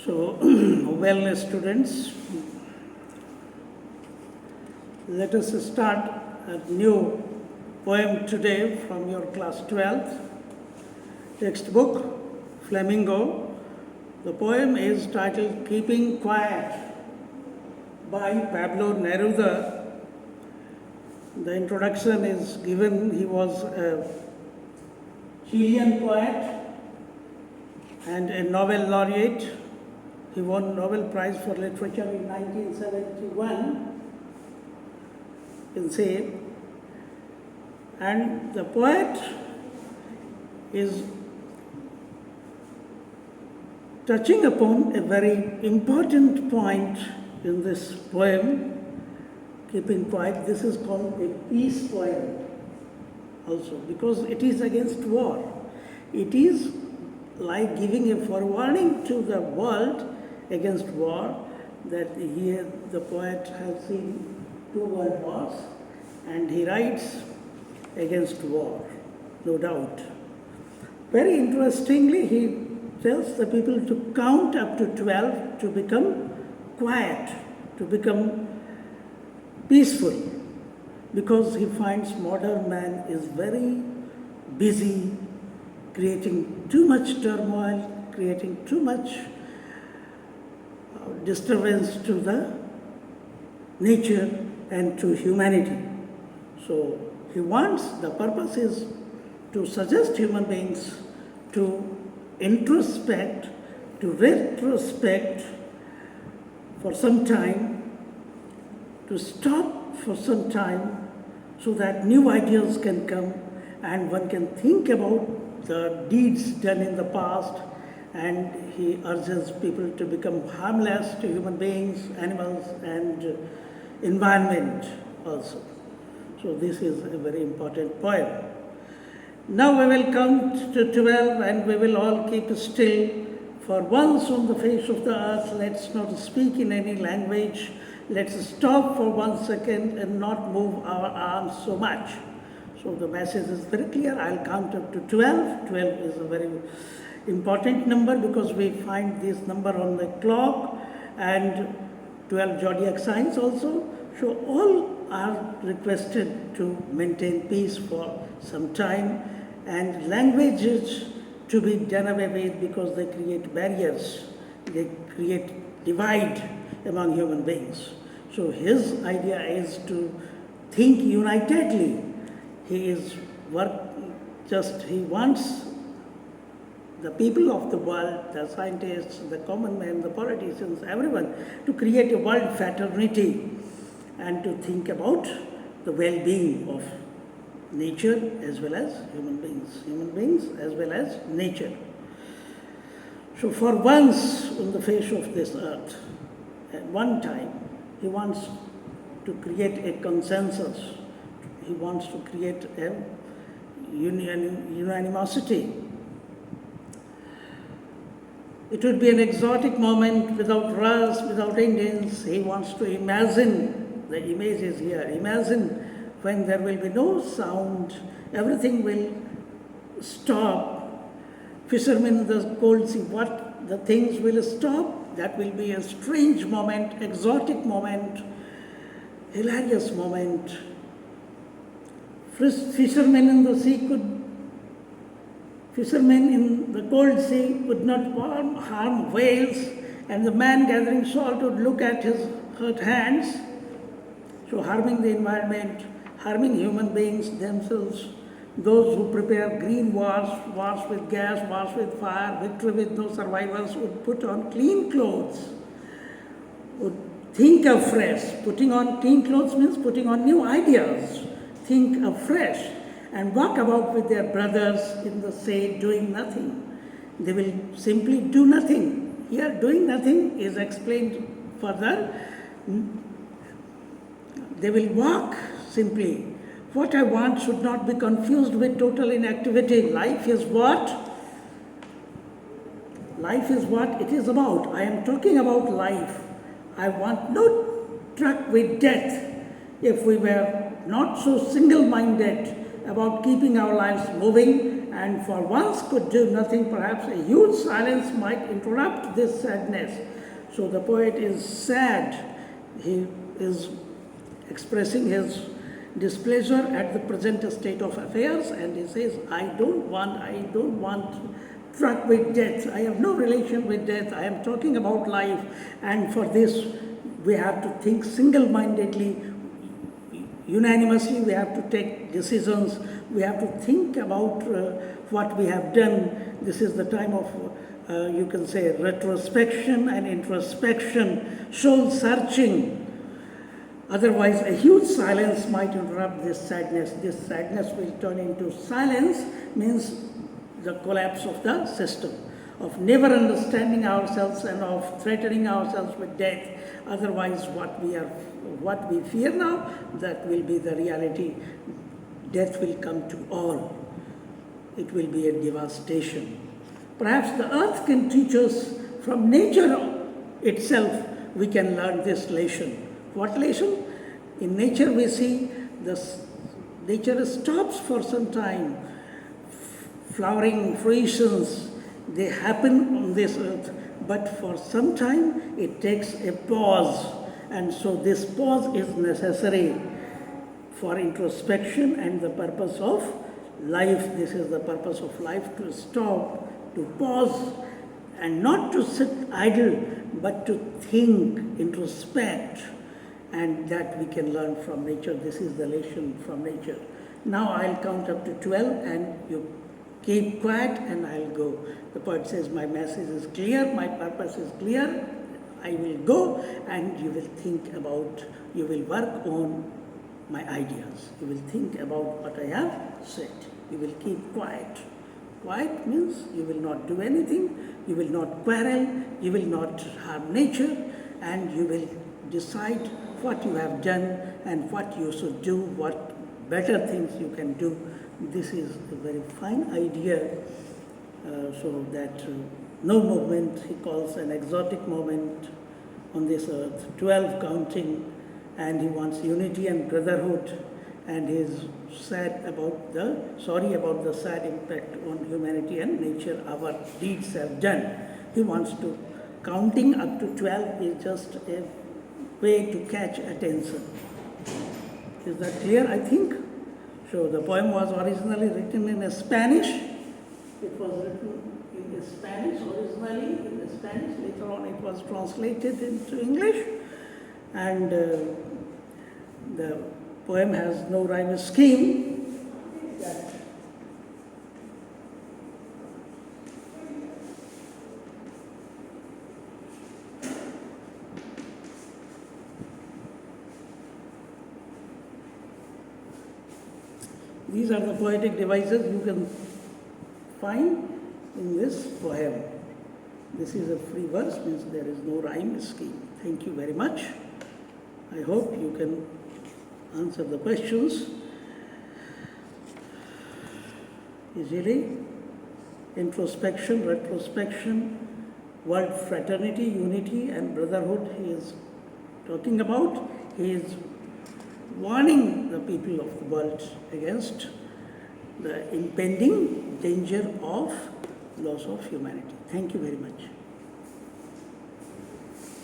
So, well, students, let us start a new poem today from your class 12 textbook, Flamingo. The poem is titled Keeping Quiet by Pablo Neruda. The introduction is given. He was a Chilean poet and a Nobel laureate. He won Nobel Prize for Literature in 1971, you can say. And the poet is touching upon a very important point in this poem, Keeping Quiet. This is called a peace poem also, because it is against war. It is like giving a forewarning to the world against war, that here the poet has seen 2 world wars and he writes against war, no doubt. Very interestingly, he tells the people to count up to 12 to become quiet, to become peaceful, because he finds modern man is very busy, creating too much turmoil, creating too much disturbance to the nature and to humanity. So he wants, the purpose is to suggest human beings to introspect, to retrospect for some time, to stop for some time, so that new ideas can come and one can think about the deeds done in the past. And he urges people to become harmless to human beings, animals, and environment also. So this is a very important poem. Now we will count to 12 and we will all keep still. For once on the face of the earth, let's not speak in any language. Let's stop for 1 second and not move our arms so much. So the message is very clear. I'll count up to 12. 12 is a very important number because we find this number on the clock, and 12 zodiac signs also. So all are requested to maintain peace for some time, and languages to be done away with because they create barriers, they create divide among human beings. So his idea is to think unitedly. He wants the people of the world, the scientists, the common men, the politicians, everyone, to create a world fraternity and to think about the well-being of nature as well as human beings as well as nature. So for once on the face of this earth, at one time, he wants to create a consensus. He wants to create a unanimosity. It would be an exotic moment without rush, without engines. He wants to imagine, the image is here, imagine when there will be no sound, everything will stop. Fishermen in the cold sea, what the things will stop? That will be a strange moment, exotic moment, hilarious moment. Fishermen in the cold sea could not harm whales, and the man gathering salt would look at his hurt hands. So harming the environment, harming human beings themselves, those who prepare green wars, wars with gas, wars with fire, victory with no survivors, would put on clean clothes, would think afresh. Putting on clean clothes means putting on new ideas, think afresh, and walk about with their brothers in the shade doing nothing. They will simply do nothing. Here, doing nothing is explained further. They will walk simply. What I want should not be confused with total inactivity. Life is what? Life is what it is about. I am talking about life. I want no truck with death. If we were not so single-minded about keeping our lives moving and for once could do nothing. Perhaps a huge silence might interrupt this sadness. So the poet is sad. He is expressing his displeasure at the present state of affairs, and he says, I don't want struck with death. I have no relation with death. I am talking about life, and for this we have to think single-mindedly, unanimously. We have to take decisions. We have to think about what we have done. This is the time of, you can say, retrospection and introspection, soul searching. Otherwise, a huge silence might interrupt this sadness. This sadness will turn into silence, means the collapse of the system, of never understanding ourselves and of threatening ourselves with death. Otherwise, what we fear now, that will be the reality. Death will come to all. It will be a devastation. Perhaps the earth can teach us from nature itself. We can learn this lesson. What lesson? In nature we see nature stops for some time. Flowering fruitions, they happen on this earth, but for some time it takes a pause, and so this pause is necessary for introspection and the purpose of life. This is the purpose of life, to stop, to pause, and not to sit idle, but to think, introspect, and that we can learn from nature. This is the lesson from nature. Now I'll count up to 12 and you keep quiet and I'll go. The poet says, my message is clear, my purpose is clear. I will go, and you will think about, you will work on my ideas. You will think about what I have said. You will keep quiet. Quiet means you will not do anything, you will not quarrel, you will not harm nature, and you will decide what you have done and what you should do, what better things you can do. This is a very fine idea, so that no movement, he calls an exotic moment on this earth, 12 counting, and he wants unity and brotherhood, and he is sorry about the sad impact on humanity and nature our deeds have done. He wants to, counting up to 12 is just a way to catch attention. Is that clear, I think? So the poem was originally written in Spanish. It was written in Spanish originally, in Spanish. Later on it was translated into English. And the poem has no rhyme scheme. These are the poetic devices you can find in this poem. This is a free verse, means there is no rhyme scheme. Thank you very much. I hope you can answer the questions easily. Introspection, retrospection, world fraternity, unity and brotherhood he is talking about. He is warning the people of the world against the impending danger of loss of humanity. Thank you very much.